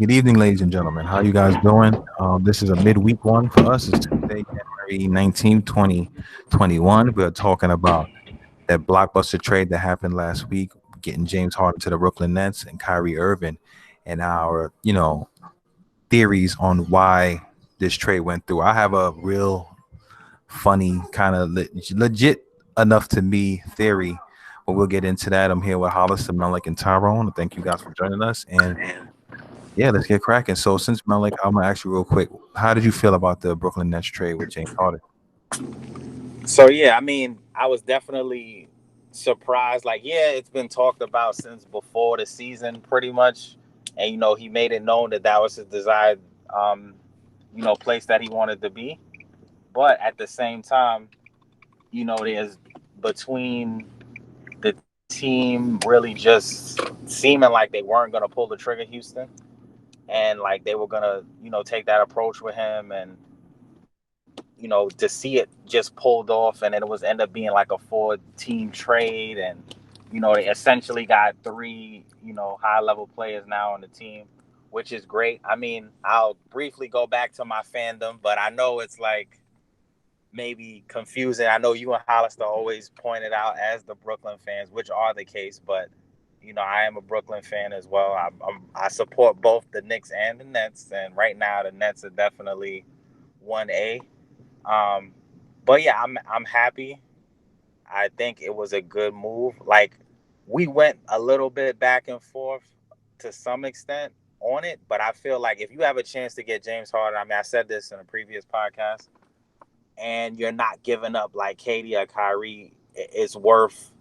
Good evening, ladies and gentlemen. How you guys doing? This is a midweek one for us. It's Tuesday, January 19th, 2021. We're talking about that blockbuster trade that happened last week, getting James Harden to the Brooklyn Nets and Kyrie Irving, and our, theories on why this trade went through. I have a real funny, kind of legit enough to me theory, but we'll get into that. I'm here with Hollis, Malik, and Tyrone. Thank you guys for joining us. And yeah, let's get cracking. So since Malik, I'm gonna ask you real quick, how did you feel about the Brooklyn Nets trade with James Harden? So yeah, I mean, I was definitely surprised. Like, yeah, it's been talked about since before the season, pretty much, and he made it known that that was his desired, um, place that he wanted to be. But at the same time, there's between the team really just seeming like they weren't gonna pull the trigger, Houston, and like they were gonna, take that approach with him, and to see it just pulled off, and then it was end up being like a four-team trade, and they essentially got three high-level players now on the team, which is great. I mean, I'll briefly go back to my fandom, but I know it's like maybe confusing. I know you and Hollister always point it out as the Brooklyn fans, which are the case, but I am a Brooklyn fan as well. I support both the Knicks and the Nets, and right now the Nets are definitely 1A. Um, but yeah, I'm happy. I think it was a good move. Like, we went a little bit back and forth to some extent on it, but I feel like if you have a chance to get James Harden, I mean, I said this in a previous podcast, and you're not giving up like Katie or Kyrie, it's worth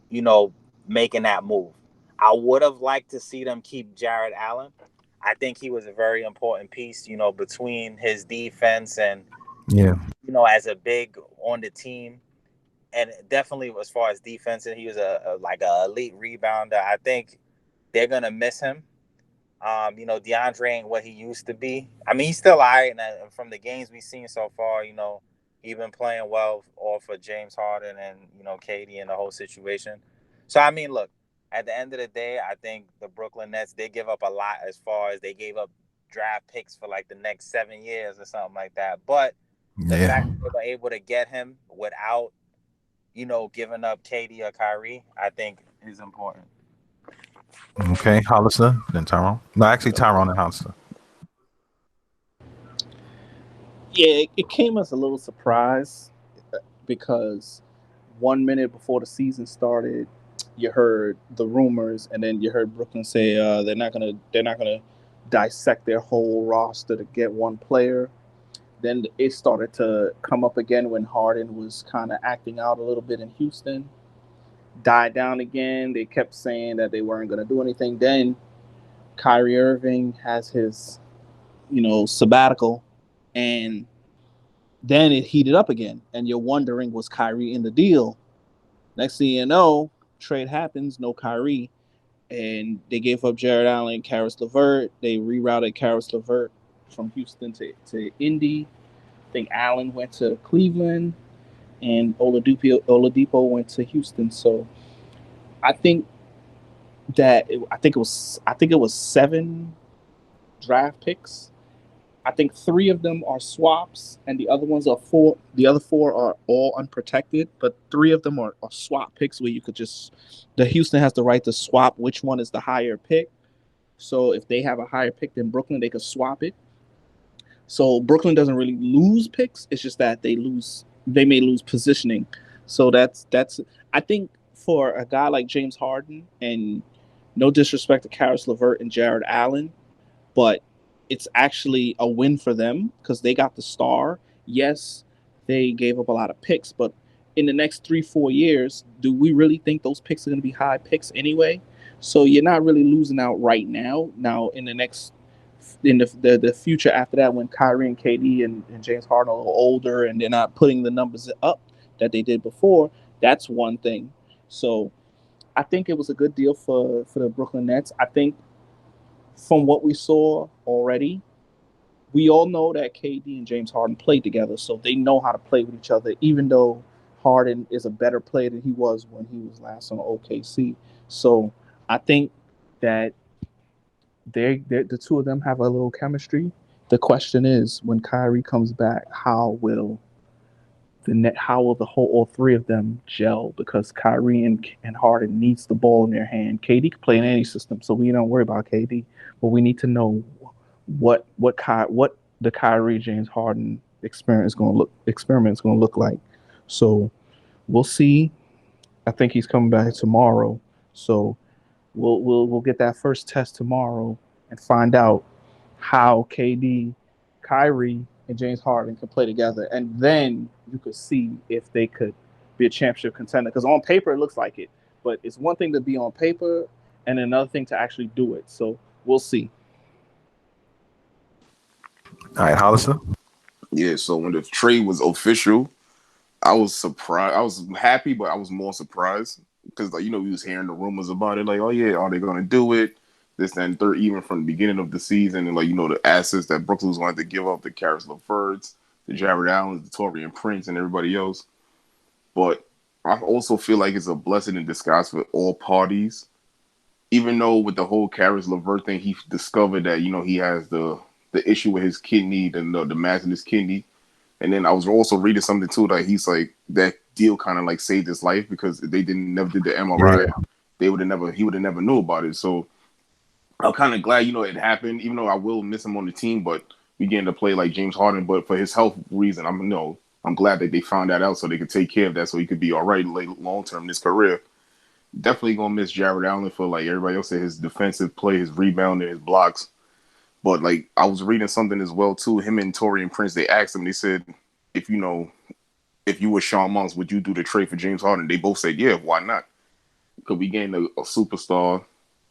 you know making that move. I would have liked to see them keep Jared Allen. I think he was a very important piece, between his defense and Yeah. as a big on the team, and definitely as far as defense, and he was a like a elite rebounder. I think they're gonna miss him. DeAndre ain't what he used to be. I mean, he's still alright, and from the games we've seen so far, he's been playing well off of James Harden and Katie and the whole situation. So I mean, look, at the end of the day, I think the Brooklyn Nets they give up a lot as far as they gave up draft picks for like the next 7 years or something like that. But the Yeah. fact that they were able to get him without giving up Katie or Kyrie, I think is important. Okay, Hollister, then Tyrone. No, actually Tyrone and Hollister. Yeah, it came as a little surprise because 1 minute before the season started, you heard the rumors, and then you heard Brooklyn say they're not gonna dissect their whole roster to get one player. Then it started to come up again when Harden was kind of acting out a little bit in Houston. Died down again. They kept saying that they weren't going to do anything. Then Kyrie Irving has his, sabbatical, and then it heated up again. And you're wondering, was Kyrie in the deal? Next thing you know, trade happens, no Kyrie, and they gave up Jared Allen, Karis LeVert. They rerouted Karis LeVert from Houston to Indy. I think Allen went to Cleveland, and Oladipo went to Houston. So I think I think it was 7 draft picks. I think three of them are swaps, and the other ones are four. The other four are all unprotected, but three of them are swap picks where you could just the Houston has the right to swap which one is the higher pick. So if they have a higher pick than Brooklyn, they could swap it. So Brooklyn doesn't really lose picks. It's just that they may lose positioning. So that's I think for a guy like James Harden, and no disrespect to Karis LeVert and Jared Allen, but it's actually a win for them because they got the star. Yes, they gave up a lot of picks, but in the next 3 4 years, do we really think those picks are going to be high picks anyway? So you're not really losing out right now. Now in the future after that, when Kyrie and KD and James Harden are a little older and they're not putting the numbers up that they did before, that's one thing. So I think it was a good deal for the Brooklyn Nets. I think from what we saw already, we all know that KD and James Harden played together, so they know how to play with each other. Even though Harden is a better player than he was when he was last on OKC, so I think that The two of them have a little chemistry. The question is, when Kyrie comes back, how will the whole all three of them gel? Because Kyrie and Harden needs the ball in their hand. KD can play in any system, so we don't worry about KD. But we need to know what the Kyrie James Harden experiment is going to look like. So we'll see. I think he's coming back tomorrow. So we'll get that first test tomorrow and find out how KD, Kyrie, and James Harden can play together, and then you could see if they could be a championship contender. Because on paper it looks like it, but it's one thing to be on paper and another thing to actually do it. So we'll see. All right, Hollister. Yeah, so when the trade was official, I was surprised. I was happy, but I was more surprised because, like, we was hearing the rumors about it. Like, oh yeah, are they going to do it? This and third, even from the beginning of the season, and the assets that Brooklyn was going to give up, the Karis LeVerts, the Jared Allen, the Torian Prince, and everybody else. But I also feel like it's a blessing in disguise for all parties. Even though with the whole Karis LeVert thing, he discovered that he has the issue with his kidney, the mass in his kidney. And then I was also reading something too that he's like that deal kind of like saved his life because if they didn't never did the MRI, he would have never knew about it. So I'm kind of glad it happened, even though I will miss him on the team. But we getting to play like James Harden, but for his health reason, I'm glad that they found that out so they could take care of that so he could be all right long term in his career. Definitely gonna miss Jared Allen for like everybody else said, his defensive play, his rebounding, his blocks. But like I was reading something as well too. Him and Torian Prince, they asked him. They said, if you were Sean Monks, would you do the trade for James Harden? They both said, yeah, why not? Because we gained a superstar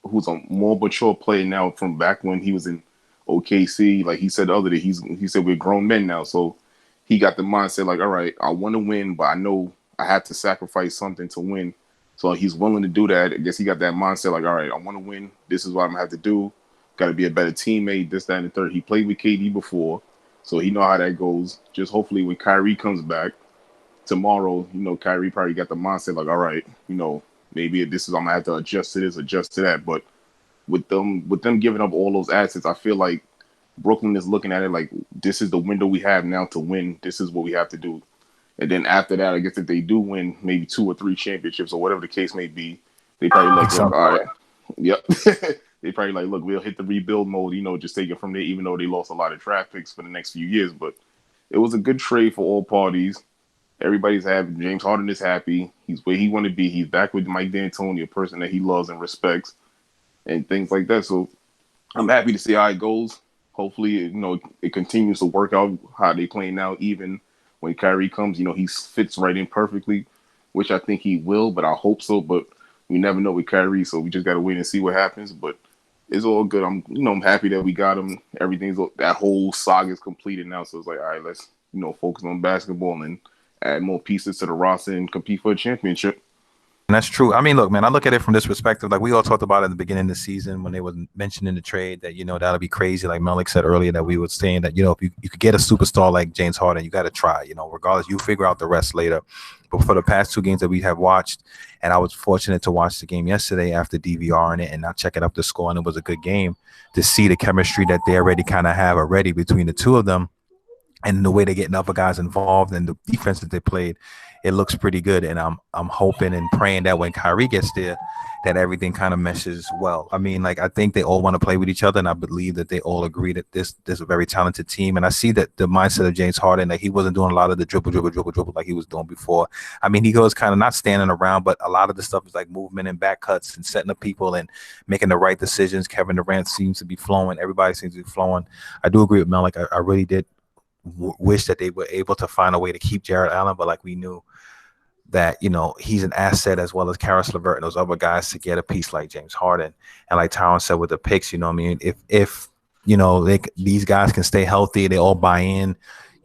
who's a more mature player now from back when he was in OKC. Like he said the other day, he said we're grown men now, so he got the mindset like, all right, I want to win, but I know I have to sacrifice something to win. So he's willing to do that. I guess he got that mindset like, all right, I want to win. This is what I'm gonna have to do. Got to be a better teammate. This, that, and the third. He played with KD before, so he know how that goes. Just hopefully when Kyrie comes back tomorrow, Kyrie probably got the mindset like, all right, maybe this is I'm gonna have to adjust to this, adjust to that. But with them giving up all those assets, I feel like Brooklyn is looking at it like this is the window we have now to win. This is what we have to do. And then after that, I guess if they do win maybe 2 or 3 championships or whatever the case may be, they probably like, look, all right, yep. They probably like, look, we'll hit the rebuild mode, just take it from there, even though they lost a lot of draft picks for the next few years. But it was a good trade for all parties. Everybody's happy. James Harden is happy. He's where he want to be. He's back with Mike D'Antoni, a person that he loves and respects, and things like that. So I'm happy to see how it goes. Hopefully, it continues to work out how they play now. Even when Kyrie comes, he fits right in perfectly, which I think he will. But I hope so. But we never know with Kyrie, so we just got to wait and see what happens. But it's all good. I'm happy that we got him. That whole saga is completed now. So it's like, all right, let's focus on basketball and add more pieces to the roster and compete for a championship. And that's true. I mean, look, man, I look at it from this perspective. Like we all talked about at the beginning of the season when they were mentioning the trade that, that'll be crazy. Like Malik said earlier that we were saying that, if you could get a superstar like James Harden, you got to try, regardless, you figure out the rest later. But for the past 2 games that we have watched, and I was fortunate to watch the game yesterday after DVRing it and not checking up the score, and it was a good game to see the chemistry that they already kind of have already between the two of them. And the way they're getting other guys involved and the defense that they played, it looks pretty good. And I'm hoping and praying that when Kyrie gets there, that everything kind of meshes well. I mean, like I think they all want to play with each other, and I believe that they all agree that this is a very talented team. And I see that the mindset of James Harden, like he wasn't doing a lot of the dribble like he was doing before. I mean, he goes kind of not standing around, but a lot of the stuff is like movement and back cuts and setting up people and making the right decisions. Kevin Durant seems to be flowing. Everybody seems to be flowing. I do agree with Mel. Like I really did wish that they were able to find a way to keep Jared Allen, but like we knew that he's an asset as well as Karis LeVert and those other guys to get a piece like James Harden. And like Tyron said with the picks, I mean, if these guys can stay healthy, they all buy in,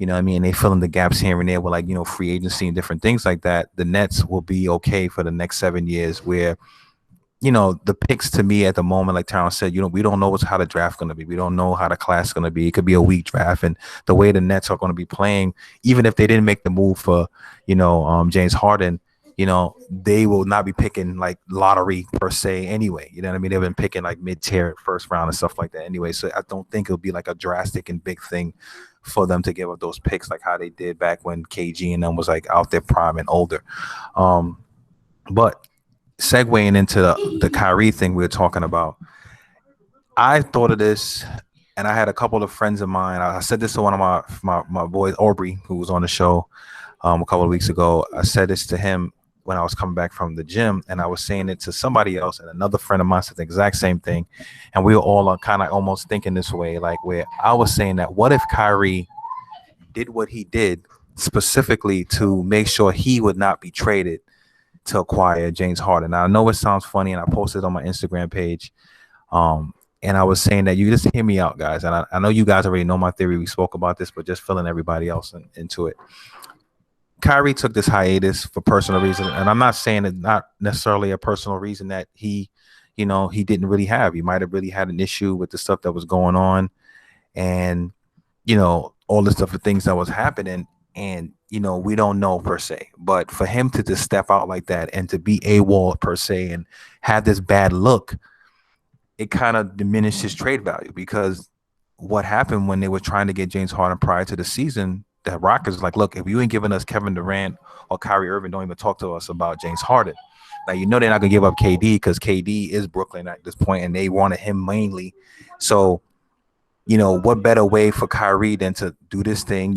I mean, they fill in the gaps here and there with like free agency and different things like that. The Nets will be okay for the next 7 years where the picks to me at the moment, like Tyron said, we don't know how the draft going to be. We don't know how the class is going to be. It could be a weak draft. And the way the Nets are going to be playing, even if they didn't make the move for, James Harden, they will not be picking like lottery per se anyway. You know what I mean? They've been picking like mid-tier, first round and stuff like that anyway. So I don't think it'll be like a drastic and big thing for them to give up those picks like how they did back when KG and them was like out there prime and older. But segueing into the Kyrie thing we were talking about, I thought of this, and I had a couple of friends of mine. I said this to one of my boys, Aubrey, who was on the show a couple of weeks ago. I said this to him when I was coming back from the gym, and I was saying it to somebody else, and another friend of mine said the exact same thing. And we were all kind of almost thinking this way, like where I was saying that what if Kyrie did what he did specifically to make sure he would not be traded to acquire James Harden. Now, I know it sounds funny, and I posted on my Instagram page. And I was saying that you just hear me out, guys. And I know you guys already know my theory. We spoke about this, but just filling everybody else into it. Kyrie took this hiatus for personal reasons. And I'm not saying it's not necessarily a personal reason that he didn't really have. He might have really had an issue with the stuff that was going on and, all the stuff, the things that was happening. And, we don't know per se. But for him to just step out like that and to be AWOL per se and have this bad look, it kind of diminished his trade value, because what happened when they were trying to get James Harden prior to the season, the Rockets was like, look, if you ain't giving us Kevin Durant or Kyrie Irving, don't even talk to us about James Harden. Now, they're not going to give up KD because KD is Brooklyn at this point, and they wanted him mainly. So, what better way for Kyrie than to do this thing?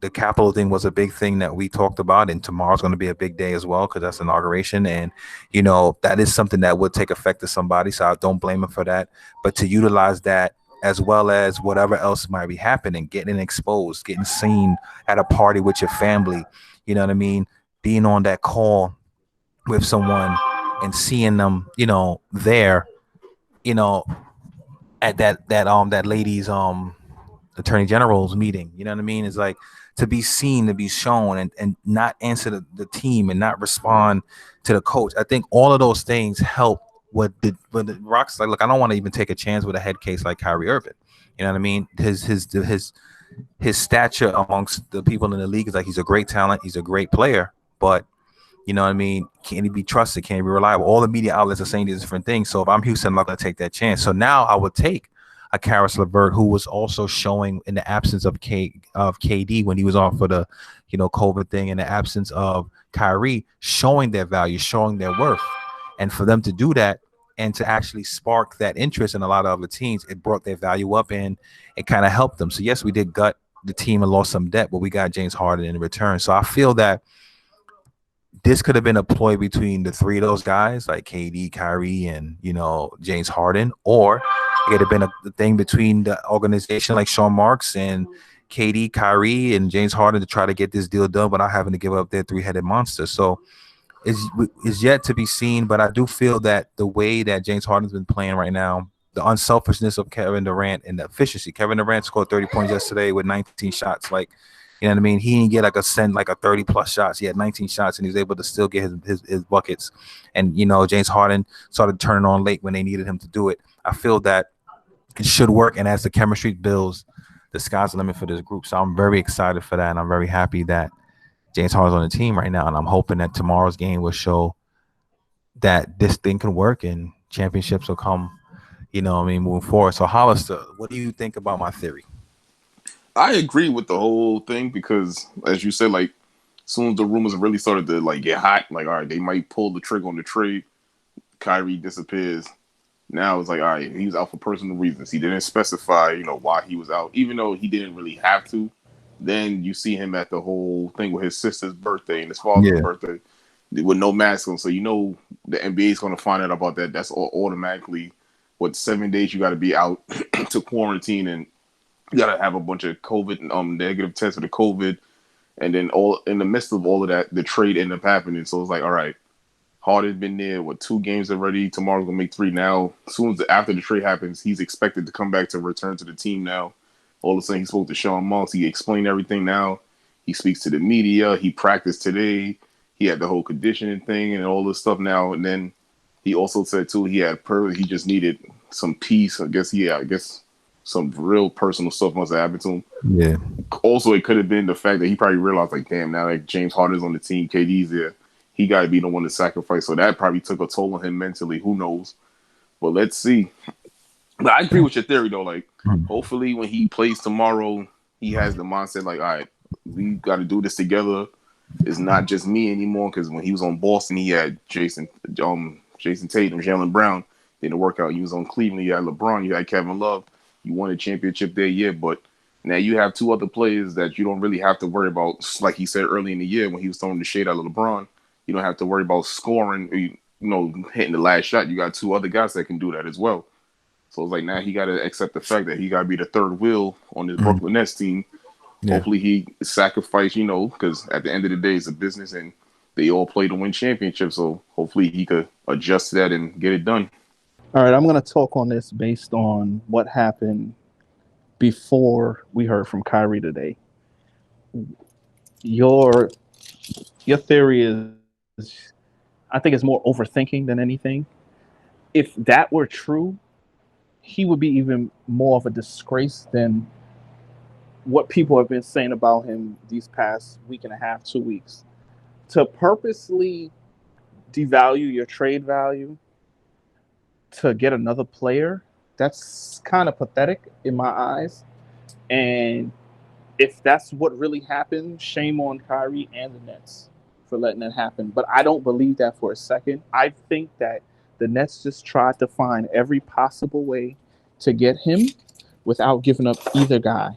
The capital thing was a big thing that we talked about, and tomorrow's going to be a big day as well because that's inauguration. And, that is something that would take effect to somebody. So I don't blame him for that. But to utilize that as well as whatever else might be happening, getting exposed, getting seen at a party with your family, you know what I mean? Being on that call with someone and seeing them, there, at that lady's attorney general's meeting, you know what I mean? It's like to be seen, to be shown, and not answer the team and not respond to the coach. I think all of those things help with the Rockets. Like, look, I don't want to even take a chance with a head case like Kyrie Irving. You know what I mean? His stature amongst the people in the league is like he's a great talent, he's a great player, but you know what I mean? Can he be trusted? Can he be reliable? All the media outlets are saying these different things. So if I'm Houston, I'm not going to take that chance. So now I would take a Karis LeVert, who was also showing in the absence of KD when he was off for the, COVID thing, in the absence of Kyrie, showing their value, showing their worth. And for them to do that and to actually spark that interest in a lot of other teams, it brought their value up and it kind of helped them. So yes, we did gut the team and lost some debt, but we got James Harden in return. So I feel that this could have been a ploy between the three of those guys, like KD, Kyrie, and James Harden, or it could have been a thing between the organization like Sean Marks and KD, Kyrie, and James Harden to try to get this deal done without having to give up their three-headed monster. So it's yet to be seen, but I do feel that the way that James Harden's been playing right now, the unselfishness of Kevin Durant and the efficiency. Kevin Durant scored 30 points yesterday with 19 shots. Like, you know what I mean? He didn't get like a 30+ shots. He had 19 shots and he was able to still get his buckets. And, James Harden started turning on late when they needed him to do it. I feel that it should work. And as the chemistry builds, the sky's the limit for this group. So I'm very excited for that. And I'm very happy that James Harden's on the team right now. And I'm hoping that tomorrow's game will show that this thing can work and championships will come, moving forward. So Hollister, what do you think about my theory? I agree with the whole thing because, as you said, like, as soon as the rumors really started to like get hot, like, all right, they might pull the trigger on the trade. Kyrie disappears. Now it's like, all right, he was out for personal reasons. He didn't specify, why he was out, even though he didn't really have to. Then you see him at the whole thing with his sister's birthday and his father's birthday with no mask on. So the NBA is going to find out about that. That's automatically 7 days you got to be out to quarantine, and you got to have a bunch of COVID negative tests for the COVID. And then all in the midst of all of that, the trade ended up happening. So it's like, all right, Harden's been there, 2 games already. Tomorrow's going to make 3 now. As soon as after the trade happens, he's expected to come back to return to the team now. All of a sudden, he spoke to Sean Marks. He explained everything now. He speaks to the media. He practiced today. He had the whole conditioning thing and all this stuff now. And then he also said, too, he just needed some peace. I guess some real personal stuff must have happened to him. Yeah. Also, it could have been the fact that he probably realized, like, damn, now that James Harden's on the team, KD's there, he got to be the one to sacrifice. So that probably took a toll on him mentally. Who knows? But let's see. But I agree with your theory though. Like, hopefully when he plays tomorrow, he has the mindset like, all right, we got to do this together. It's not just me anymore. Because when he was on Boston, he had Jason Tatum, Jaylen Brown didn't work out. He was on Cleveland. You had LeBron. You had Kevin Love. You won a championship there, yeah. But now you have two other players that you don't really have to worry about. Like he said early in the year when he was throwing the shade out of LeBron, you don't have to worry about scoring. Hitting the last shot. You got two other guys that can do that as well. So it's like now he got to accept the fact that he got to be the third wheel on this Brooklyn Nets team. Yeah. Hopefully he sacrificed, because at the end of the day, it's a business and they all play to win championships. So hopefully he could adjust to that and get it done. All right, I'm going to talk on this based on what happened before we heard from Kyrie today. Your theory is, I think, it's more overthinking than anything. If that were true, he would be even more of a disgrace than what people have been saying about him these past week and a half, 2 weeks. To purposely devalue your trade value to get another player, that's kind of pathetic in my eyes. And if that's what really happened, shame on Kyrie and the Nets for letting that happen. But I don't believe that for a second. I think that the Nets just tried to find every possible way to get him without giving up either guy.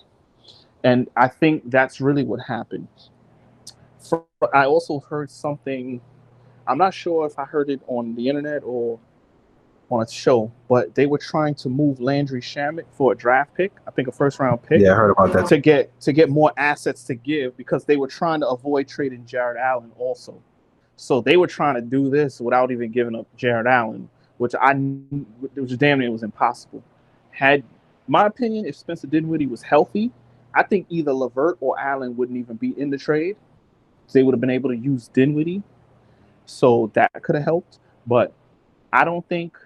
And I think that's really what happened. I also heard something, I'm not sure if I heard it on the internet or on a show, but they were trying to move Landry Shamet for a draft pick, I think a first round pick. Yeah, I heard about that. To get more assets to give because they were trying to avoid trading Jared Allen also. So they were trying to do this without even giving up Jared Allen, which damn near was impossible. Had my opinion, if Spencer Dinwiddie was healthy, I think either LeVert or Allen wouldn't even be in the trade. They would have been able to use Dinwiddie, so that could have helped. But I don't think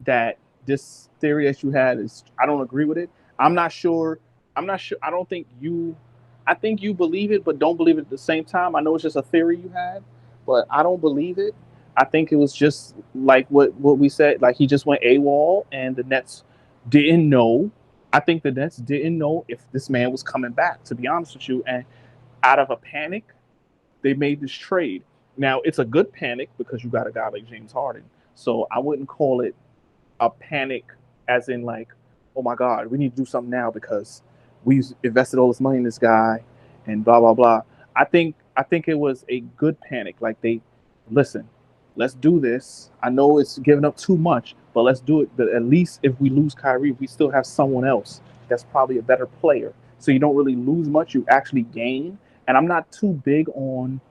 that this theory that you had is. I don't agree with it. I'm not sure. I don't think you. I think you believe it, but don't believe it at the same time. I know it's just a theory you had, but I don't believe it. I think it was just like what we said. Like he just went AWOL, and the Nets didn't know. I think the Nets didn't know if this man was coming back. To be honest with you, and out of a panic, they made this trade. Now it's a good panic because you got a guy like James Harden. So I wouldn't call it a panic as in like, oh my God, we need to do something now because we invested all this money in this guy and blah blah blah. I think it was a good panic. Like listen, let's do this. I know it's giving up too much, but let's do it. But at least if we lose Kyrie, we still have someone else that's probably a better player. So you don't really lose much, you actually gain. And I'm not too big on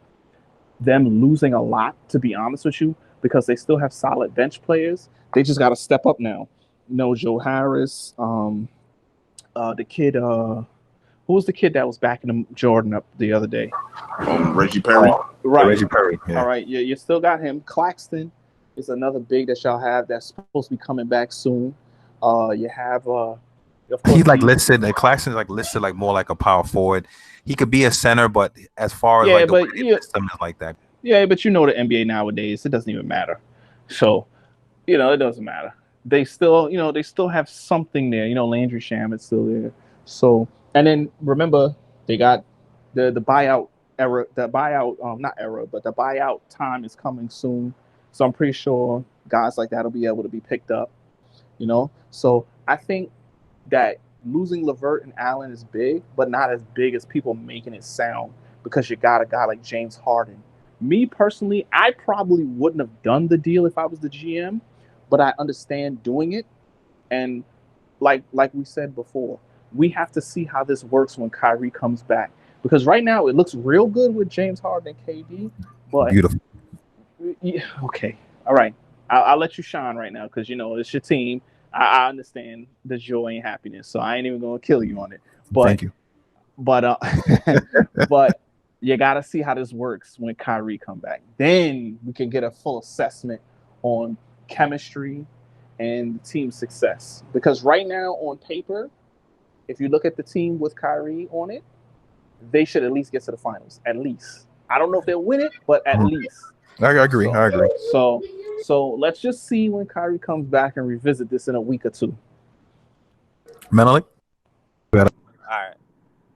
them losing a lot, to be honest with you, because they still have solid bench players. They just got to step up now. Joe Harris, the kid, who was the kid that was backing Jordan up the other day? Reggie Perry. Right. Reggie Perry. Yeah. All right. You still got him. Claxton is another big that y'all have that's supposed to be coming back soon. You have of course, he's like listed. Claxton's like listed like more like a power forward. He could be a center, but as far as like the way they list him is like that. Yeah, but the NBA nowadays, it doesn't even matter. So, it doesn't matter. They still, they still have something there. Landry Shamet's still there. So, and then remember, they got the buyout era, not era, but the buyout time is coming soon. So I'm pretty sure guys like that will be able to be picked up. So I think that losing LeVert and Allen is big, but not as big as people making it sound because you got a guy like James Harden. Me personally, I probably wouldn't have done the deal if I was the GM, but I understand doing it. And like we said before, we have to see how this works when Kyrie comes back. Because right now it looks real good with James Harden and KD. But beautiful. Yeah, okay. All right. I'll let you shine right now because, it's your team. I understand the joy and happiness, so I ain't even going to kill you on it. But, thank you. But, but you got to see how this works when Kyrie come back. Then we can get a full assessment on chemistry and team success. Because right now on paper, if you look at the team with Kyrie on it, they should at least get to the finals. At least. I don't know if they'll win it, but at least. I agree. So, I agree. so let's just see when Kyrie comes back and revisit this in a week or two. Mentally, All right.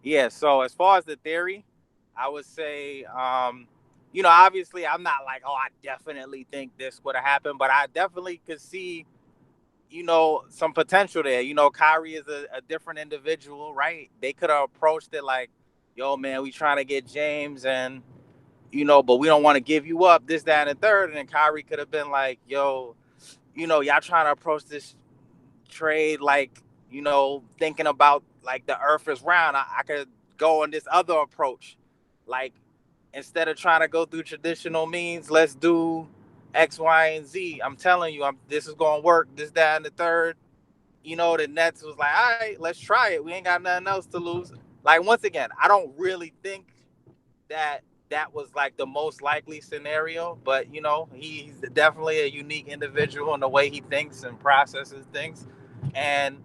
Yeah. So as far as the theory, I would say, obviously I'm not like, oh, I definitely think this would have happened, but I definitely could see, some potential there. Kyrie is a different individual, right? They could have approached it like, yo, man, we trying to get James and, but we don't want to give you up, this, that, and the third. And then Kyrie could have been like, yo, y'all trying to approach this trade like, thinking about like the earth is round. I could go on this other approach. Like, instead of trying to go through traditional means, let's do X, Y, and Z. I'm telling you, this is gonna work, this, that, and the third. The Nets was like, all right, let's try it. We ain't got nothing else to lose. Like, once again, I don't really think that that was like the most likely scenario, but he's definitely a unique individual in the way he thinks and processes things. And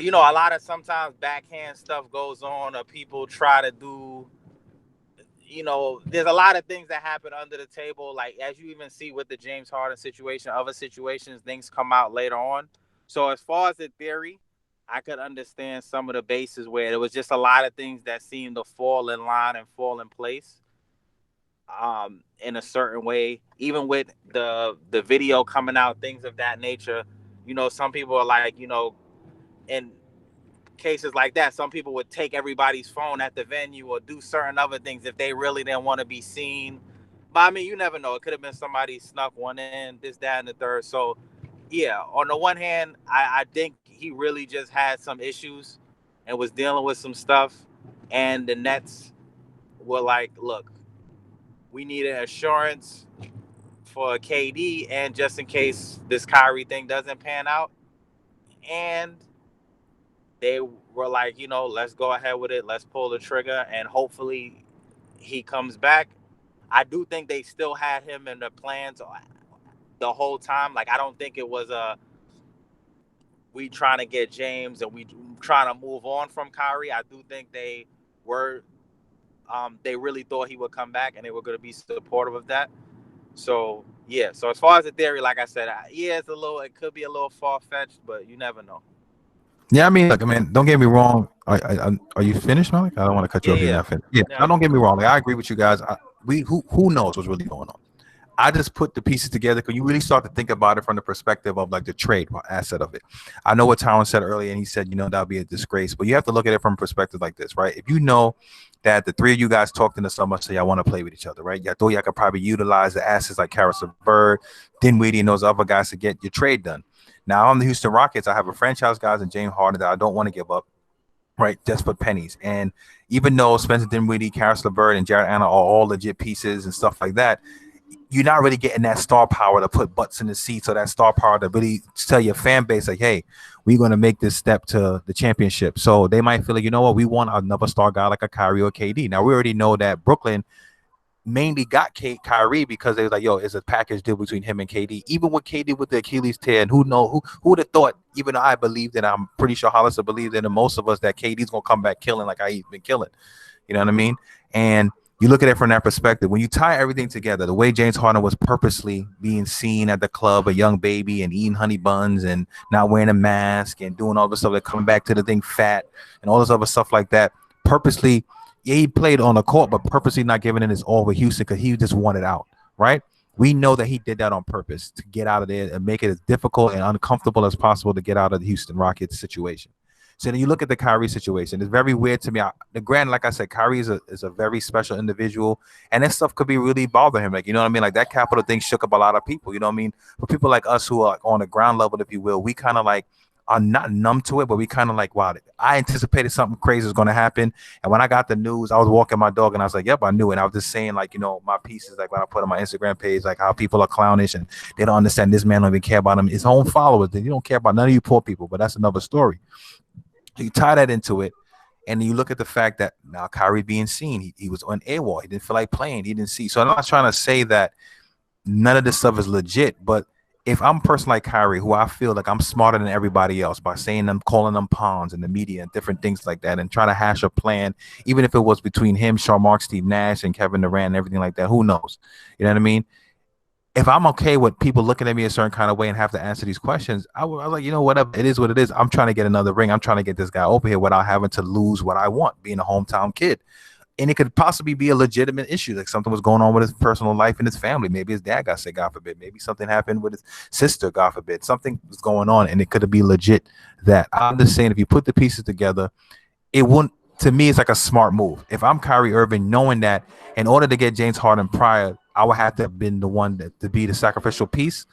a lot of sometimes backhand stuff goes on, or people try to do, there's a lot of things that happen under the table, like as you even see with the James Harden situation, other situations, things come out later on. So as far as the theory, I could understand some of the bases where there was just a lot of things that seemed to fall in line and fall in place, in a certain way. Even with the video coming out, things of that nature. Some people are like, in cases like that, some people would take everybody's phone at the venue or do certain other things if they really didn't want to be seen. But I mean, you never know. It could have been somebody snuck one in, this, that, and the third. So, yeah, on the one hand, I think he really just had some issues and was dealing with some stuff. And the Nets were like, look, we need an assurance for KD, and just in case this Kyrie thing doesn't pan out. And they were like, let's go ahead with it. Let's pull the trigger, and hopefully he comes back. I do think they still had him in the plans the whole time. Like, I don't think it was we trying to get James and we trying to move on from Kyrie. I do think were they really thought he would come back and they were going to be supportive of that. So yeah. So as far as the theory, like I said, yeah, it could be a little far fetched, but you never know. yeah. I mean, look, I mean, don't get me wrong. Are you finished, Malik? I don't want to cut you Yeah, off. You're yeah. not finished. Yeah. Yeah, No, don't you get me good. wrong. Like, I agree with you guys. Who knows what's really going on. I just put the pieces together because you really start to think about it from the perspective of like the trade asset of it. I know what Tyron said earlier, and he said, that'll be a disgrace, but you have to look at it from a perspective like this, right? If you know that the three of you guys talked in the summer, so y'all want to play with each other, right? Y'all thought y'all could probably utilize the assets like Karis LeVert, Dinwiddie, and those other guys to get your trade done. Now, on the Houston Rockets, I have a franchise guys and James Harden that I don't want to give up, right? Just for pennies. And even though Spencer Dinwiddie, Karis LeVert, and Jared Allen are all legit pieces and stuff like that, you're not really getting that star power to put butts in the seats or that star power to really tell your fan base like, hey, we're going to make this step to the championship. So they might feel like, you know what, we want another star guy like a Kyrie or KD. Now, we already know that Brooklyn mainly got Kyrie because they was like, yo, it's a package deal between him and KD. Even with KD with the Achilles tear, and who would have thought, even though I believed, and I'm pretty sure Hollister believed in, and most of us, that KD's going to come back killing like he's been killing. You know what I mean? And you look at it from that perspective. When you tie everything together, the way James Harden was purposely being seen at the club, a young baby, and eating honey buns and not wearing a mask and doing all this stuff, like coming back to the thing fat and all this other stuff like that, purposely, yeah, he played on the court, but purposely not giving it his all with Houston because he just wanted out, right? We know that he did that on purpose to get out of there and make it as difficult and uncomfortable as possible to get out of the Houston Rockets situation. So then you look at the Kyrie situation. It's very weird to me. Granted, like I said, Kyrie is a very special individual, and that stuff could be really bothering him. Like, you know what I mean? Like, that capital thing shook up a lot of people. You know what I mean? For people like us who are on the ground level, if you will, we kind of like are not numb to it, but we kind of like, wow, I anticipated something crazy was going to happen. And when I got the news, I was walking my dog and I was like, yep, I knew it. And I was just saying, like, my pieces, like when I put on my Instagram page, like how people are clownish and they don't understand this man don't even care about him, his own followers. You don't care about none of you poor people, but that's another story. You tie that into it, and you look at the fact that now Kyrie being seen, he was on AWOL. He didn't feel like playing. He didn't see. So I'm not trying to say that none of this stuff is legit, but if I'm a person like Kyrie, who I feel like I'm smarter than everybody else by saying them, calling them pawns in the media and different things like that, and try to hash a plan, even if it was between him, Sean Mark, Steve Nash, and Kevin Durant and everything like that, who knows? You know what I mean? If I'm okay with people looking at me a certain kind of way and have to answer these questions, I was like, whatever, it is what it is. I'm trying to get another ring. I'm trying to get this guy over here without having to lose what I want, being a hometown kid. And it could possibly be a legitimate issue, like something was going on with his personal life and his family. Maybe his dad got sick, God forbid. Maybe something happened with his sister, God forbid. Something was going on, and it could be legit. That I'm just saying, if you put the pieces together, it wouldn't. To me, it's like a smart move. If I'm Kyrie Irving, knowing that in order to get James Harden prior, I would have to have been the one to be the sacrificial piece,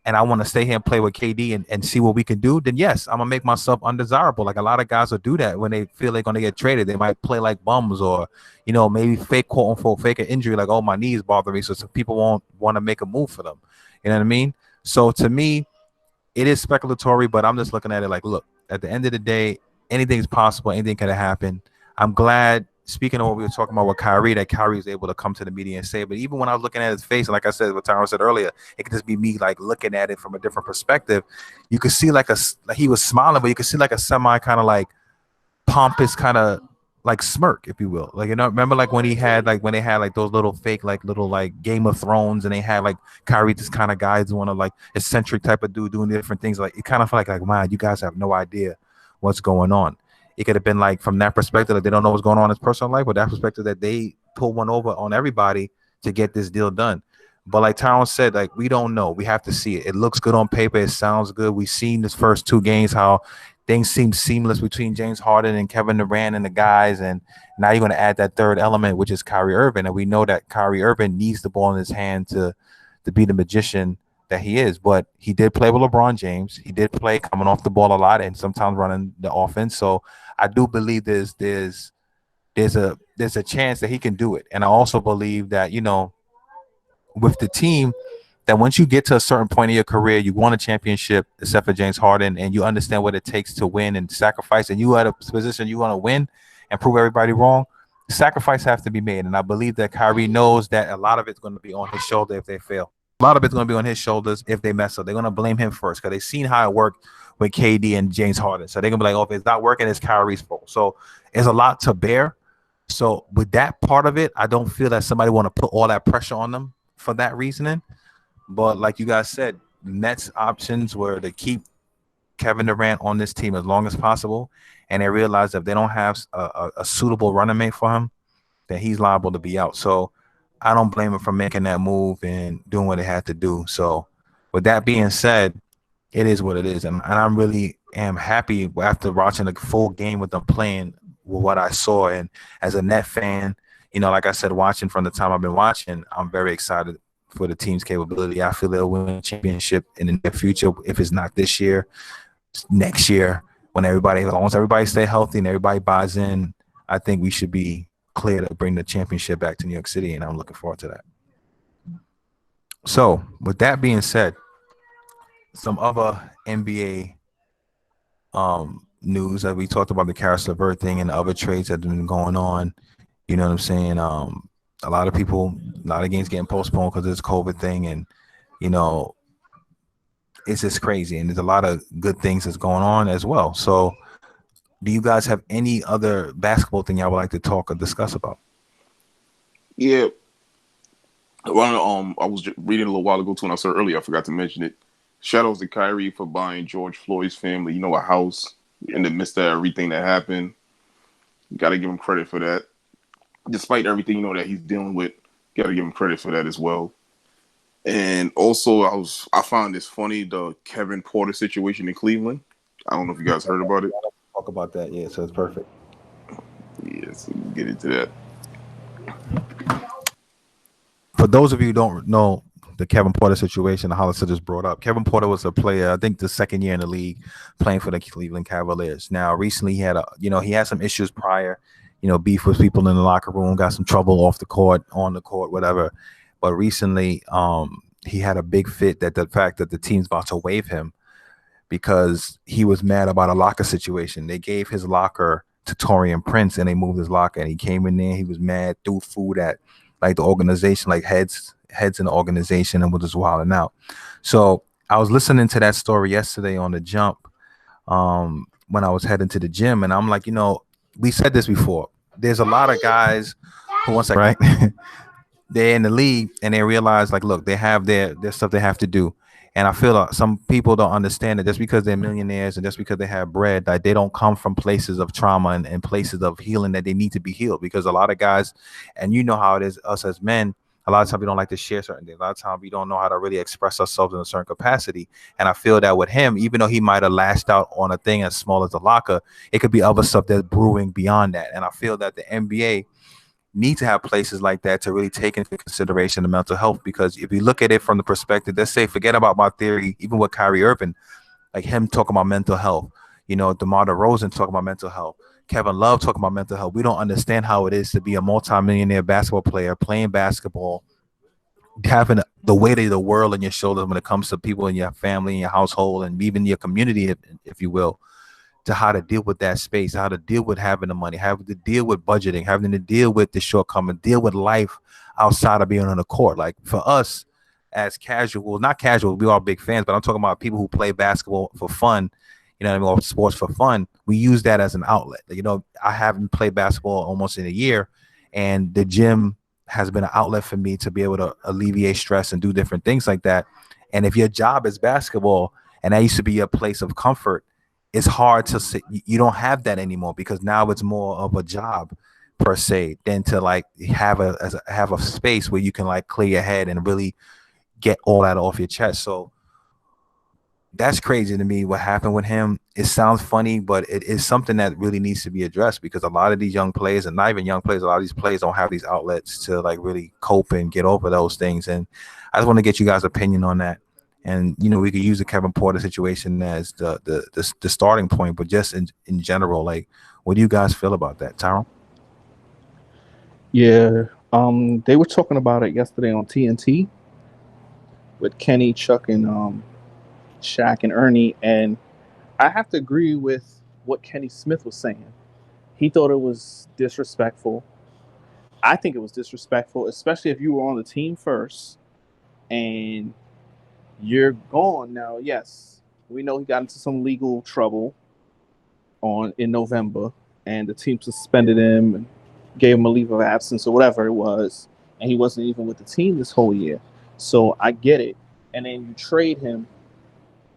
and I want to stay here and play with KD and see what we can do, then yes, I'm gonna make myself undesirable. Like a lot of guys will do that when they feel they're gonna get traded. They might play like bums, or maybe fake, quote unquote, fake an injury, like, oh, my knees bother me, so some people won't want to make a move for them. You know what I mean? So to me, it is speculatory, but I'm just looking at it like, look, at the end of the day, anything's possible, anything could have happened. I'm glad, speaking of what we were talking about with Kyrie, that Kyrie was able to come to the media and say, but even when I was looking at his face, and like I said, what Tyron said earlier, it could just be me like looking at it from a different perspective. You could see like he was smiling, but you could see like a semi kind of like pompous kind of like smirk, if you will. Like, remember like when they had like those little fake, like little like Game of Thrones, and they had like Kyrie, this kind of guy, one of like eccentric type of dude doing different things. Like, it kind of felt like, man, you guys have no idea what's going on. It could have been like from that perspective that they don't know what's going on in his personal life, but that perspective that they pull one over on everybody to get this deal done. But like Tyron said, like, we don't know. We have to see it. It looks good on paper. It sounds good. We've seen this first two games how things seem seamless between James Harden and Kevin Durant and the guys. And now you're going to add that third element, which is Kyrie Irving. And we know that Kyrie Irving needs the ball in his hand to be the magician that he is. But he did play with LeBron James. He did play coming off the ball a lot and sometimes running the offense. So I do believe there's a chance that he can do it. And I also believe that, with the team, that once you get to a certain point in your career, you won a championship, except for James Harden, and you understand what it takes to win and sacrifice, and you at a position you want to win and prove everybody wrong, sacrifice have to be made. And I believe that Kyrie knows that a lot of it's going to be on his shoulder if they fail. A lot of it's going to be on his shoulders if they mess up. They're going to blame him first because they've seen how it worked with KD and James Harden. So they're going to be like, oh, if it's not working, it's Kyrie's fault. So it's a lot to bear. So with that part of it, I don't feel that somebody want to put all that pressure on them for that reasoning. But like you guys said, Nets options were to keep Kevin Durant on this team as long as possible. And they realize that if they don't have a suitable running mate for him, then he's liable to be out. So I don't blame him for making that move and doing what they had to do. So with that being said, it is what it is. And I really am happy after watching a full game with them playing with what I saw. And as a Net fan, like I said, watching from the time I've been watching, I'm very excited for the team's capability. I feel they'll win a championship in the near future. If it's not this year, next year, as long as everybody stay healthy and everybody buys in, I think we should be clear to bring the championship back to New York City, and I'm looking forward to that. So with that being said, some other NBA news that we talked about, the Karis LeVert thing and the other trades that have been going on. You know what I'm saying? A lot of games getting postponed because of this COVID thing, and it's just crazy. And there's a lot of good things that's going on as well. So do you guys have any other basketball thing y'all would like to talk or discuss about? Yeah. Well, I was just reading a little while ago too, and I saw earlier, I forgot to mention it. Shout outs to Kyrie for buying George Floyd's family, a house in the midst of everything that happened. Got to give him credit for that. Despite everything, that he's dealing with, got to give him credit for that as well. And also, I found this funny, the Kevin Porter situation in Cleveland. I don't know if you guys heard about it. Talk about that, yeah. So it's perfect. Yes, we'll get into that. For those of you who don't know the Kevin Porter situation, the Hollister just brought up, Kevin Porter was a player, I think the second year in the league, playing for the Cleveland Cavaliers. Now, recently he had he had some issues prior, beef with people in the locker room, got some trouble off the court, on the court, whatever. But recently, he had a big fit that the fact that the team's about to waive him because he was mad about a locker situation. They gave his locker to Taurean Prince, and they moved his locker, and he came in there. He was mad, threw food at like the organization, like heads in the organization, and was just wilding out. So I was listening to that story yesterday on the jump, when I was heading to the gym, and I'm like, we said this before. There's a lot of guys who wants to, right? They're in the league and they realize, like, look, they have their stuff they have to do. And I feel like some people don't understand that just because they're millionaires and just because they have bread, that they don't come from places of trauma and places of healing that they need to be healed. Because a lot of guys, and you know how it is, us as men, a lot of times we don't like to share certain things. A lot of times we don't know how to really express ourselves in a certain capacity. And I feel that with him, even though he might have lashed out on a thing as small as a locker, it could be other stuff that's brewing beyond that. And I feel that the NBA need to have places like that to really take into consideration the mental health. Because if you look at it from the perspective, let's say, forget about my theory, even with Kyrie Irving, like him talking about mental health, DeMar DeRozan talking about mental health, Kevin Love talking about mental health. We don't understand how it is to be a multimillionaire basketball player playing basketball, having the weight of the world on your shoulders when it comes to people in your family, in your household, and even your community, if you will, to how to deal with that space, how to deal with having the money, having to deal with budgeting, having to deal with the shortcoming, deal with life outside of being on the court. Like for us as casual, not casual, we are big fans, but I'm talking about people who play basketball for fun, what I mean, or sports for fun. We use that as an outlet. I haven't played basketball almost in a year, and the gym has been an outlet for me to be able to alleviate stress and do different things like that. And if your job is basketball and that used to be your place of comfort, it's hard to say you don't have that anymore, because now it's more of a job per se than to like have a space where you can like clear your head and really get all that off your chest. So that's crazy to me what happened with him. It sounds funny, but it is something that really needs to be addressed, because a lot of these young players, and not even young players, a lot of these players don't have these outlets to like really cope and get over those things. And I just want to get you guys' opinion on that. And we could use the Kevin Porter situation as the starting point, but just in general, like, what do you guys feel about that, Tyrone? Yeah. They were talking about it yesterday on TNT with Kenny, Chuck, and Shaq and Ernie, and I have to agree with what Kenny Smith was saying. He thought it was disrespectful. I think it was disrespectful, especially if you were on the team first and you're gone now. Yes, we know he got into some legal trouble on in November, and the team suspended him and gave him a leave of absence or whatever it was, and he wasn't even with the team this whole year. So I get it. And then you trade him.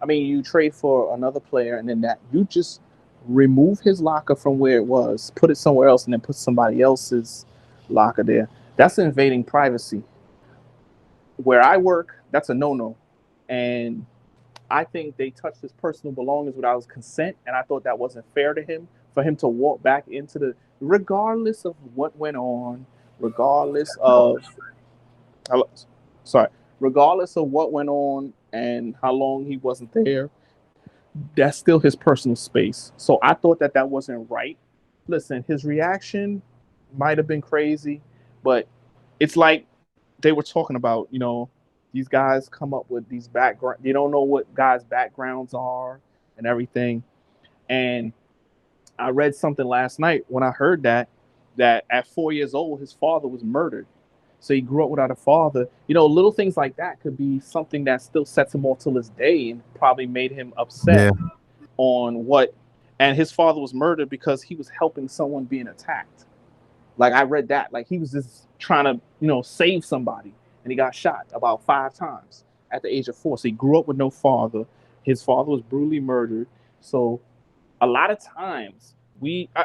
I mean, you trade for another player, and then that you just remove his locker from where it was, put it somewhere else, and then put somebody else's locker there. That's invading privacy. Where I work, that's a no-no, and I think they touched his personal belongings without his consent, and I thought that wasn't fair to him for him to walk back into the, regardless of what went on, regardless of, sorry, regardless of what went on and how long he wasn't there, that's still his personal space. So I thought that that wasn't right. Listen, his reaction might have been crazy, but it's like they were talking about, these guys come up with these background. You don't know what guys' backgrounds are and everything. And I read something last night when I heard that at 4 years old, his father was murdered. So he grew up without a father. Little things like that could be something that still sets him off till this day and probably made him upset Yeah. on what. And his father was murdered because he was helping someone being attacked. Like I read that, like he was just trying to, save somebody, and he got shot about 5 times at the age of 4. So he grew up with no father. His father was brutally murdered. So a lot of times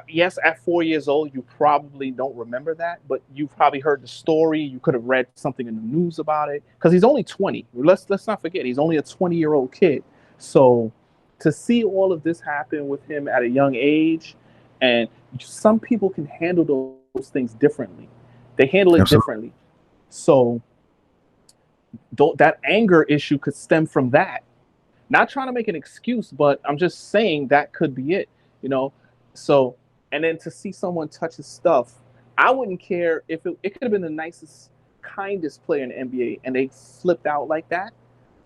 yes, at 4 years old you probably don't remember that, but you probably heard the story, you could have read something in the news about it, because he's only 20. Let's not forget, he's only a 20-year-old kid. So to see all of this happen with him at a young age, and some people can handle those things differently, they handle it Absolutely. differently. So that anger issue could stem from that. Not trying to make an excuse, but I'm just saying that could be it, you know. So, and then to see someone touch his stuff, I wouldn't care if it could have been the nicest, kindest player in the NBA, and they flipped out like that.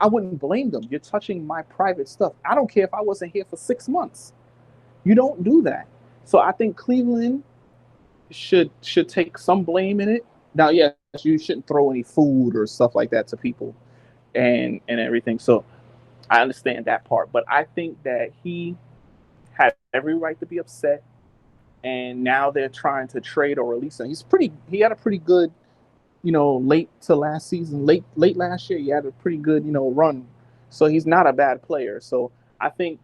I wouldn't blame them. You're touching my private stuff. I don't care if I wasn't here for 6 months. You don't do that. So I think Cleveland should take some blame in it. Now, yes, you shouldn't throw any food or stuff like that to people and everything. So I understand that part, but I think that he had every right to be upset. And now they're trying to trade or release him. He had a pretty good, late to last season, late last year. He had a pretty good, run. So he's not a bad player. So I think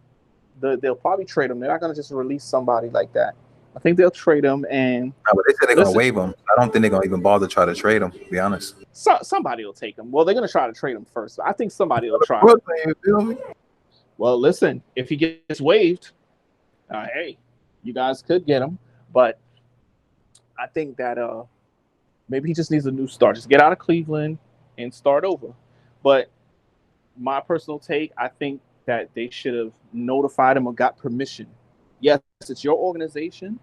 they'll probably trade him. They're not gonna just release somebody like that. I think they'll trade him. And But they said they're gonna listen, waive him. I don't think they're gonna even bother to try to trade him. To be honest. somebody will take him. Well, they're gonna try to trade him first. I think somebody will try to. Brooklyn, you feel me? Well, listen, if he gets waived, hey, you guys could get him. But I think that maybe he just needs a new start. Just get out of Cleveland and start over. But my personal take, I think that they should have notified him or got permission. Yes, it's your organization,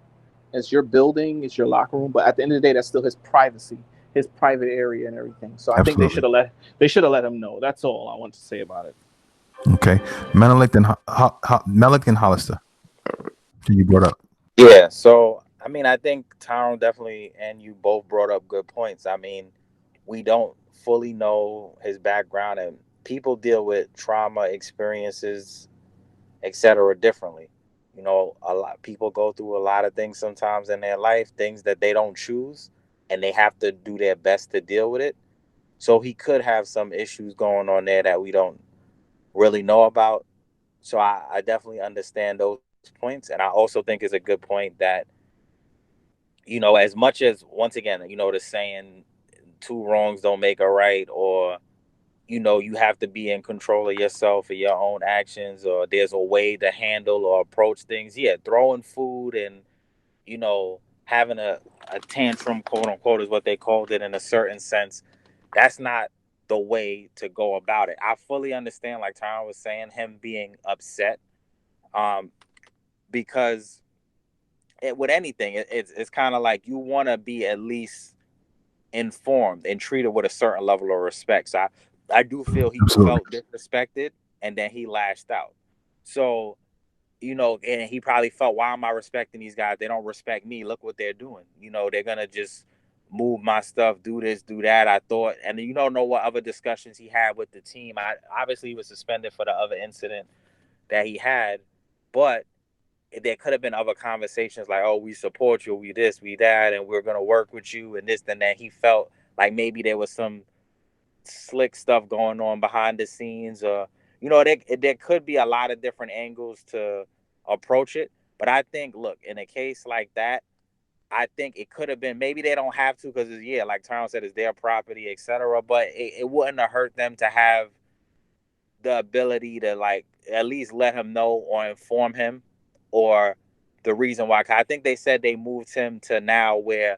it's your building, it's your locker room, but at the end of the day, that's still his privacy, his private area and everything. So I think Absolutely. they should have let him know. That's all I want to say about it. Okay, Menelik and Melik and Hollister. You brought up. Yeah, so I mean, I think Tyrone definitely and you both brought up good points. I mean, we don't fully know his background, and people deal with trauma experiences, etc., differently. You know, a lot people go through a lot of things sometimes in their life, things that they don't choose, and they have to do their best to deal with it. So he could have some issues going on there that we don't really know about. So I definitely understand those points, and I also think it's a good point that as much as once again, the saying two wrongs don't make a right, or you have to be in control of yourself or your own actions, or there's a way to handle or approach things. Yeah, throwing food and having a tantrum, quote unquote, is what they called it in a certain sense. That's not the way to go about it. I fully understand, like Tyron was saying, him being upset, um, because with anything, it's kind of like you want to be at least informed and treated with a certain level of respect. So I do feel he Absolutely. felt disrespected, and then he lashed out. So and he probably felt, why am I respecting these guys? They don't respect me. Look what they're doing. They're gonna just move my stuff, do this, do that. I thought, and you don't know what other discussions he had with the team. I obviously he was suspended for the other incident that he had, but there could have been other conversations like, oh, we support you, we this, we that, and we're gonna work with you, and this and that. He felt like maybe there was some slick stuff going on behind the scenes, or there could be a lot of different angles to approach it. But I think, look, in a case like that, I think it could have been, maybe they don't have to, because yeah, like Tyron said, it's their property, etc. But it wouldn't have hurt them to have the ability to, like, at least let him know or inform him, or the reason why. 'Cause I think they said they moved him to now where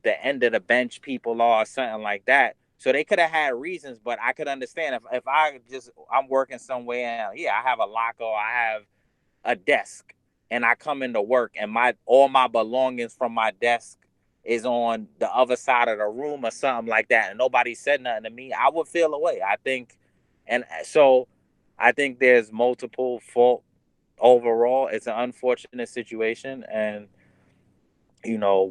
the end of the bench people are, or something like that. So they could have had reasons, but I could understand if I'm working somewhere, yeah, I have a locker, I have a desk, and I come into work and my all my belongings from my desk is on the other side of the room or something like that, and nobody said nothing to me, I would feel away. I think, and so I think there's multiple fault overall. It's an unfortunate situation, and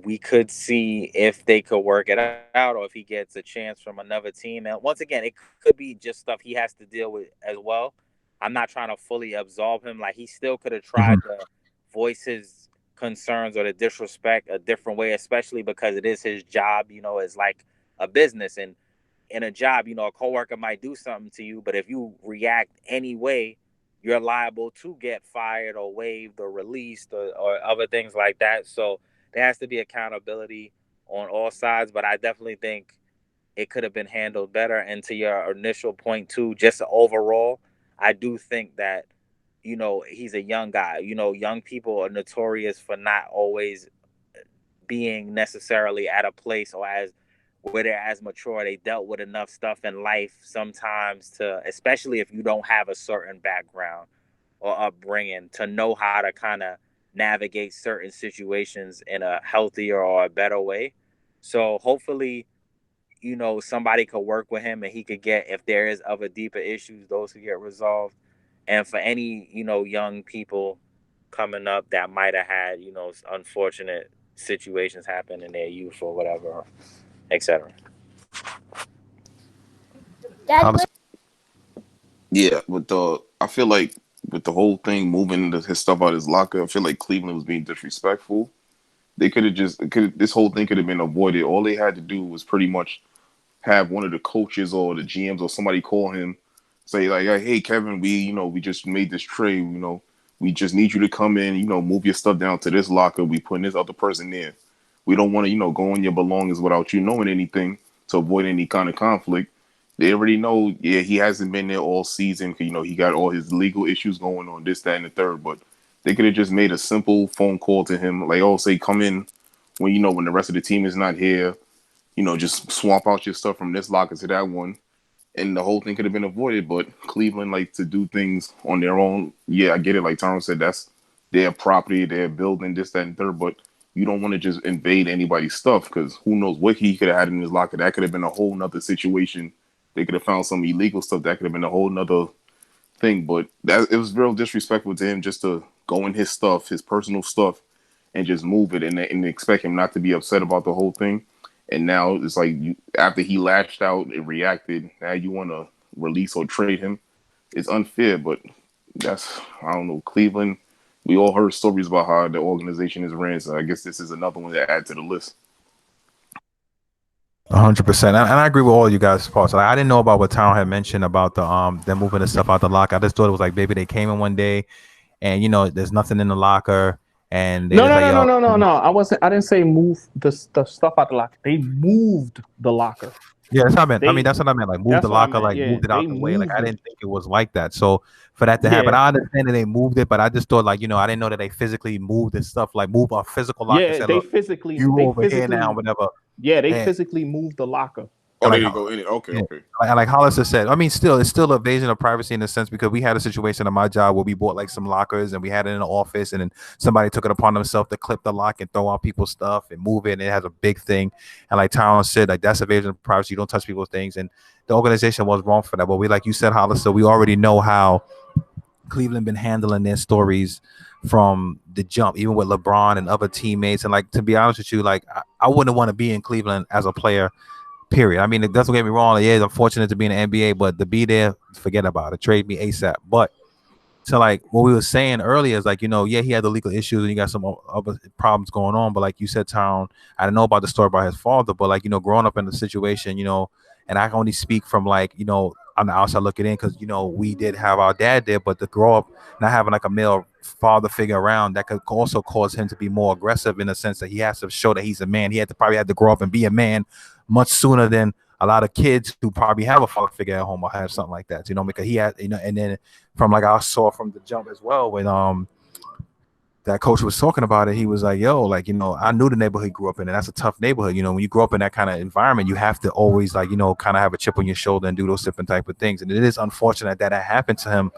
we could see if they could work it out, or if he gets a chance from another team. And once again, it could be just stuff he has to deal with as well. I'm not trying to fully absolve him. Like, he still could have Mhm. tried to voice his concerns or the disrespect a different way, especially because it is his job. It's like a business. And in a job, a coworker might do something to you, but if you react anyway, you're liable to get fired or waived or released, or other things like that. So there has to be accountability on all sides, but I definitely think it could have been handled better. And to your initial point too, just overall, I do think that he's a young guy. Young people are notorious for not always being necessarily at a place or as where they're as mature. They dealt with enough stuff in life sometimes to, especially if you don't have a certain background or upbringing, to know how to kind of navigate certain situations in a healthier or a better way. So hopefully, somebody could work with him and he could get, if there is other deeper issues, those could get resolved. And for any, young people coming up that might have had, unfortunate situations happen in their youth or whatever, etc. Yeah, I feel like with the whole thing moving his stuff out of his locker, I feel like Cleveland was being disrespectful. They could have this whole thing could have been avoided. All they had to do was pretty much have one of the coaches or the GMs or somebody call him, say like, "Hey, Kevin, we just made this trade. We just need you to come in. Move your stuff down to this locker. We putting this other person there. We don't want to go on your belongings without you knowing anything to avoid any kind of conflict." They already know. Yeah, he hasn't been there all season. He got all his legal issues going on, this, that, and the third. But they could have just made a simple phone call to him, like, "Oh, say come in when the rest of the team is not here. Just swap out your stuff from this locker to that one," and the whole thing could have been avoided. But Cleveland like to do things on their own. Yeah, I get it. Like Tyrone said, that's their property, their building, this, that, and third. But you don't want to just invade anybody's stuff because who knows what he could have had in his locker. That could have been a whole nother situation. They could have found some illegal stuff. That could have been a whole nother thing. But it was real disrespectful to him just to go in his stuff, his personal stuff, and just move it and expect him not to be upset about the whole thing. And now it's like after he lashed out and reacted, now you want to release or trade him. It's unfair, but I don't know, Cleveland. We all heard stories about how the organization is ran, so I guess this is another one to add to the list. 100%, and I agree with all you guys' parts. Like, I didn't know about what Town had mentioned about the them moving the stuff out the locker. I just thought it was like maybe they came in one day, and there's nothing in the locker, and they No, just no, like, no, no, yo, no, no, no. I didn't say move the stuff out the locker. They moved the locker. yeah, that's what I meant. I mean, that's what I meant. Like, move the locker, like Yeah, moved it out they the way. Like, moved I it. didn't think it was like that. So for that to happen, Yeah, I understand that they moved it, but I just thought like, I didn't know that they physically moved this stuff, like move our physical locker and yeah. say, They look, physically, you they over here now, physically, whatever. yeah, they And, physically moved the locker. Oh, and there like, you go. In it. Okay, yeah. okay. Like Hollister said, I mean, it's still invasion of privacy in a sense because we had a situation at my job where we bought like some lockers and we had it in the office, and then somebody took it upon themselves to clip the lock and throw out people's stuff and move it. And it has a big thing, and like Tyrone said, like that's invasion of privacy. You don't touch people's things, and the organization was wrong for that. But we, like you said, Hollister, we already know how Cleveland been handling their stories from the jump, even with LeBron and other teammates. And like to be honest with you, like I wouldn't want to be in Cleveland as a player. Period. I mean, it doesn't get me wrong. Yeah, I'm fortunate to be in the NBA, but to be there, forget about it. Trade me ASAP. But to like what we were saying earlier is like, yeah, he had the legal issues and you got some other problems going on. But like you said, Tyrone, I don't know about the story about his father, but like, growing up in the situation, and I can only speak from like, on the outside looking in because, we did have our dad there, but to grow up not having like a male father figure around that could also cause him to be more aggressive in the sense that he has to show that he's a man. He had to probably had to grow up and be a man much sooner than a lot of kids who probably have a father figure at home or have something like that, because he had, and then from like I saw from the jump as well when that coach was talking about it, he was like, yo, like, I knew the neighborhood he grew up in, and that's a tough neighborhood. When you grow up in that kind of environment, you have to always like, kind of have a chip on your shoulder and do those different type of things. And it is unfortunate that happened to him.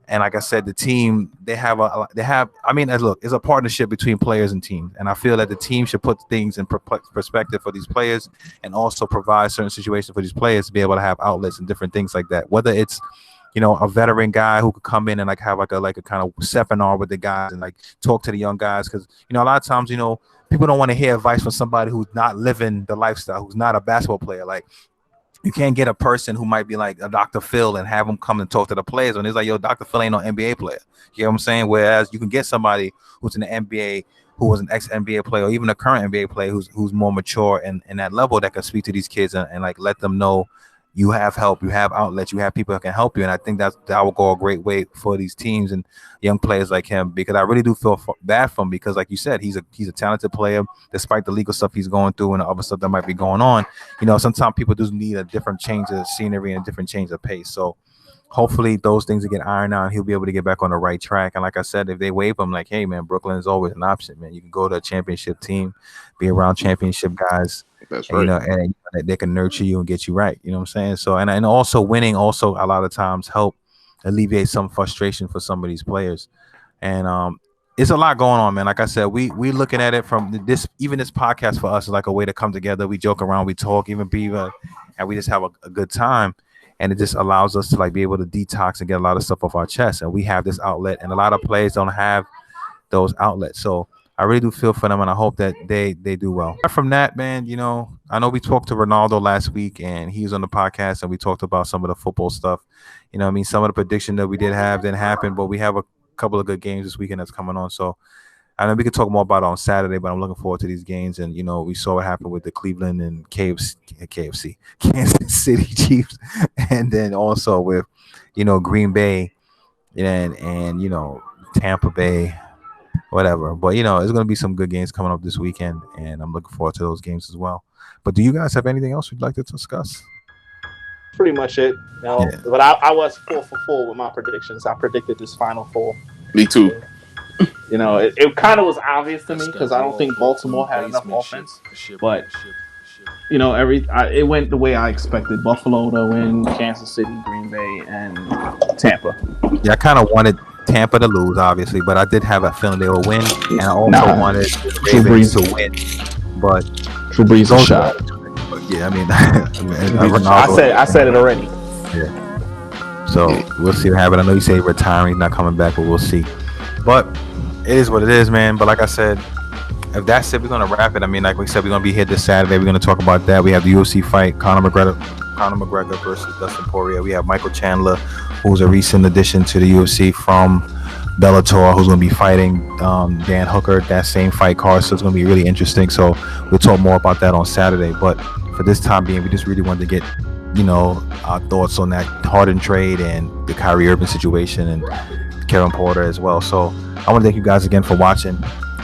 And like I said, the team, I mean, look, it's a partnership between players and teams. And I feel that the team should put things in perspective for these players and also provide certain situations for these players to be able to have outlets and different things like that. Whether it's, a veteran guy who could come in and like have like a kind of seminar with the guys and like talk to the young guys. Cause, a lot of times, people don't want to hear advice from somebody who's not living the lifestyle, who's not a basketball player. Like, you can't get a person who might be like a Dr. Phil and have them come and talk to the players. And it's like, yo, Dr. Phil ain't no NBA player. You know what I'm saying? Whereas you can get somebody who's in the NBA, who was an ex-NBA player, or even a current NBA player who's more mature and that level that can speak to these kids and like let them know you have help, you have outlets, you have people that can help you. And I think that will go a great way for these teams and young players like him, because I really do feel bad for him because, like you said, he's a talented player, despite the legal stuff he's going through and the other stuff that might be going on. Sometimes people just need a different change of scenery and a different change of pace. So hopefully those things will get ironed out and he'll be able to get back on the right track. And like I said, if they waive him, like, hey, man, Brooklyn is always an option, man. You can go to a championship team, be around championship guys. That's right. And they can nurture you and get you right. You know what I'm saying? So, and also winning also a lot of times help alleviate some frustration for some of these players. And it's a lot going on, man. Like I said, we looking at it from this podcast for us is like a way to come together. We joke around, we talk, even Beaver, and we just have a good time. And it just allows us to like be able to detox and get a lot of stuff off our chest. And we have this outlet, and a lot of players don't have those outlets. So I really do feel for them, and I hope that they do well. Apart from that, man, I know we talked to Ronaldo last week, and he was on the podcast, and we talked about some of the football stuff. I mean, some of the prediction that we did have didn't happen, but we have a couple of good games this weekend that's coming on. So I know we could talk more about it on Saturday, but I'm looking forward to these games. And we saw what happened with the Cleveland and KFC, Kansas City Chiefs, and then also with Green Bay and Tampa Bay, whatever. But there's gonna be some good games coming up this weekend, and I'm looking forward to those games as well. But do you guys have anything else you'd like to discuss? Pretty much it. Yeah. But I was 4 for 4 with my predictions. I predicted this Final Four. Me too. It kind of was obvious to me because I don't think Baltimore had enough offense. But it went the way I expected: Buffalo to win, Kansas City, Green Bay, and Tampa. Yeah, I kind of wanted Tampa to lose, obviously, but I did have a feeling they would win, and I also wanted the Ravens to win. But Drew Brees is shot. Yeah, I mean, I said it already. Yeah. So we'll see what happens. I know you say retiring, not coming back, but we'll see. But it is what it is, man. But like I said, if that's it, we're gonna wrap it. I mean, like we said, we're gonna be here this Saturday. We're gonna talk about that. We have the UFC fight, Conor McGregor versus Dustin Poirier. We have Michael Chandler, who's a recent addition to the UFC from Bellator, who's going to be fighting Dan Hooker, that same fight card. So it's going to be really interesting. So we'll talk more about that on Saturday. But for this time being, we just really wanted to get, our thoughts on that Harden trade and the Kyrie Irving situation and Kevin Porter as well. So I want to thank you guys again for watching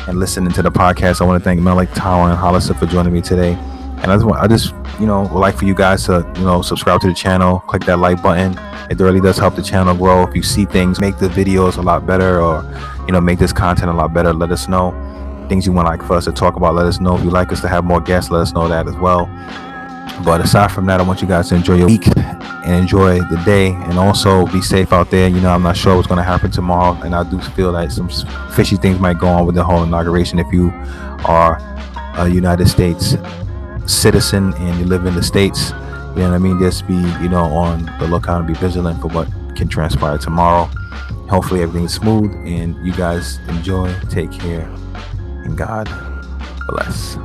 and listening to the podcast. I want to thank Malik, Tower, and Hollister for joining me today. And I just would like for you guys to, subscribe to the channel, click that like button. It really does help the channel grow. If you see things, make the videos a lot better, or, make this content a lot better, let us know. Things you want for us to talk about, let us know. If you'd like us to have more guests, let us know that as well. But aside from that, I want you guys to enjoy your week and enjoy the day, and also be safe out there. I'm not sure what's going to happen tomorrow, and I do feel like some fishy things might go on with the whole inauguration. If you are a United States citizen and you live in the States, you know what I mean, just be on the lookout and be vigilant for what can transpire tomorrow. Hopefully everything's smooth and you guys enjoy, take care, and God bless.